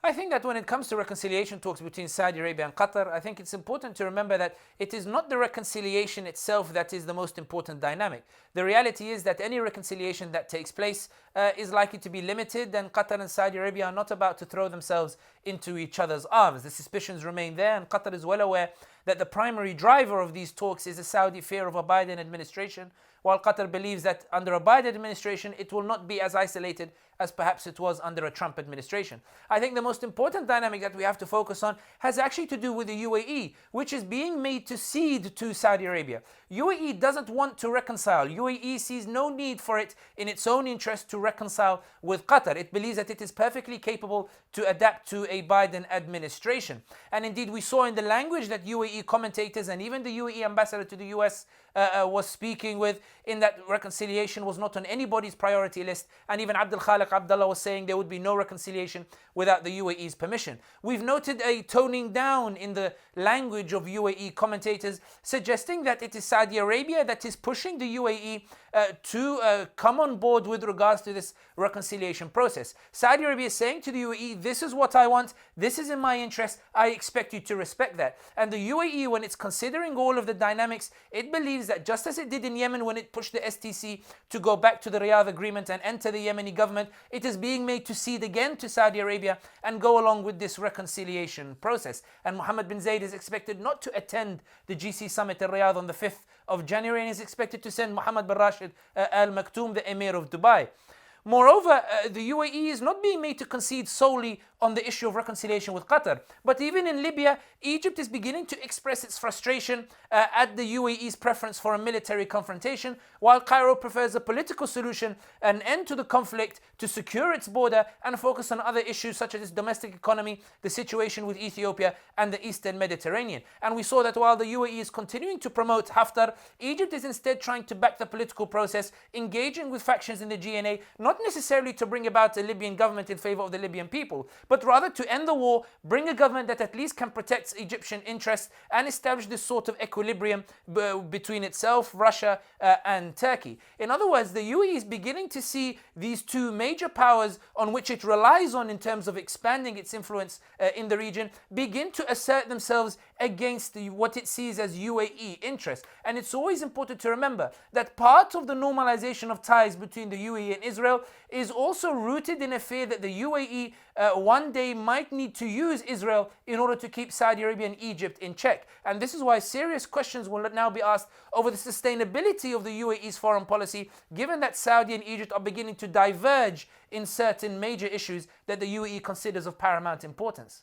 I think that when it comes to reconciliation talks between Saudi Arabia and Qatar, I think it's important to remember that it is not the reconciliation itself that is the most important dynamic. The reality is that any reconciliation that takes place is likely to be limited, and Qatar and Saudi Arabia are not about to throw themselves into each other's arms. The suspicions remain there, and Qatar is well aware that the primary driver of these talks is a Saudi fear of a Biden administration, while Qatar believes that under a Biden administration it will not be as isolated as perhaps it was under a Trump administration. I think the most important dynamic that we have to focus on has actually to do with the UAE, which is being made to cede to Saudi Arabia. UAE doesn't want to reconcile. UAE sees no need for it in its own interest to reconcile with Qatar. It believes that it is perfectly capable to adapt to a Biden administration. And indeed, we saw in the language that UAE commentators and even the UAE ambassador to the US was speaking with, in that reconciliation was not on anybody's priority list, and even Abdul Khaliq Abdullah was saying there would be no reconciliation without the UAE's permission. We've noted a toning down in the language of UAE commentators, suggesting that it is Saudi Arabia that is pushing the UAE to come on board with regards to this reconciliation process. Saudi Arabia is saying to the UAE, this is what I want, this is in my interest, I expect you to respect that. And the UAE, when it's considering all of the dynamics, it believes that just as it did in Yemen when it pushed the STC to go back to the Riyadh agreement and enter the Yemeni government, it is being made to cede again to Saudi Arabia and go along with this reconciliation process. And Mohammed bin Zayed is expected not to attend the GC summit in Riyadh on the 5th of January and is expected to send Mohammed bin Rashid Al Maktoum, the Emir of Dubai. Moreover, the UAE is not being made to concede solely on the issue of reconciliation with Qatar. But even in Libya, Egypt is beginning to express its frustration at the UAE's preference for a military confrontation, while Cairo prefers a political solution, an end to the conflict, to secure its border and focus on other issues such as its domestic economy, the situation with Ethiopia and the Eastern Mediterranean. And we saw that while the UAE is continuing to promote Haftar, Egypt is instead trying to back the political process, engaging with factions in the GNA, not necessarily to bring about a Libyan government in favor of the Libyan people, but rather to end the war, bring a government that at least can protect Egyptian interests and establish this sort of equilibrium between itself, Russia, and Turkey. In other words, the UAE is beginning to see these two major powers on which it relies on in terms of expanding its influence in the region begin to assert themselves against what it sees as UAE interests. And it's always important to remember that part of the normalization of ties between the UAE and Israel is also rooted in a fear that the UAE one day might need to use Israel in order to keep Saudi Arabia and Egypt in check. And this is why serious questions will now be asked over the sustainability of the UAE's foreign policy, given that Saudi and Egypt are beginning to diverge in certain major issues that the UAE considers of paramount importance.